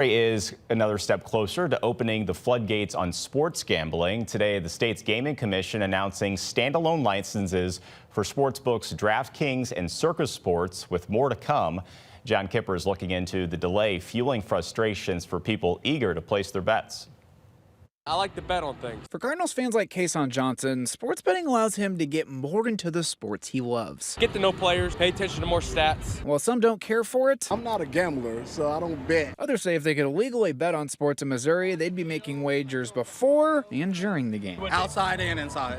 Is another step closer to opening the floodgates on sports gambling. Today, the state's Gaming Commission announcing standalone licenses for sportsbooks DraftKings and Circus Sports, with more to come. John Kipper is looking into the delay fueling frustrations for people eager to place their bets. I like to bet on things. For Cardinals fans like Kason Johnson, sports betting allows him to get more into the sports he loves. Get to know players, pay attention to more stats. While some don't care for it, I'm not a gambler, so I don't bet. Others say if they could legally bet on sports in Missouri, they'd be making wagers before and during the game. Outside and inside.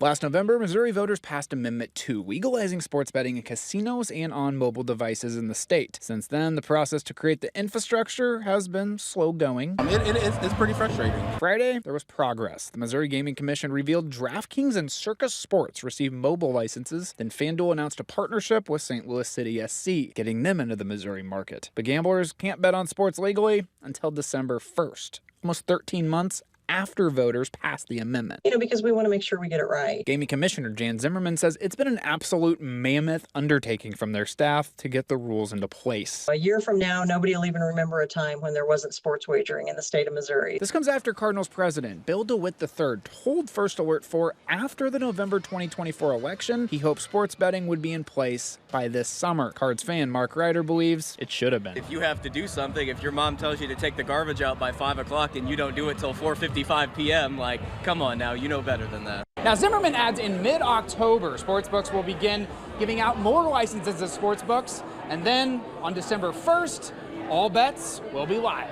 Last November, Missouri voters passed Amendment 2, legalizing sports betting in casinos and on mobile devices in the state. Since then, the process to create the infrastructure has been slow going. It's pretty frustrating. Friday, there was progress. The Missouri Gaming Commission revealed DraftKings and Circus Sports received mobile licenses. Then FanDuel announced a partnership with St. Louis City SC, getting them into the Missouri market. But gamblers can't bet on sports legally until December 1st, almost 13 months after voters passed the amendment. Because we want to make sure we get it right. Gaming Commissioner Jan Zimmerman says it's been an absolute mammoth undertaking from their staff to get the rules into place. A year from now, nobody will even remember a time when there wasn't sports wagering in the state of Missouri. This comes after Cardinals president Bill DeWitt III told First Alert 4 after the November 2024 election he hoped sports betting would be in place by this summer. Cards fan Mark Ryder believes it should have been. If you have to do something, if your mom tells you to take the garbage out by 5 o'clock and you don't do it till 4:55 p.m., like, come on now, you know better than that. Now, Zimmerman adds in mid-October, sportsbooks will begin giving out more licenses as sportsbooks, and then on December 1st, all bets will be live.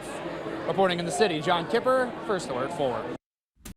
Reporting in the city, John Kipper, First Alert 4.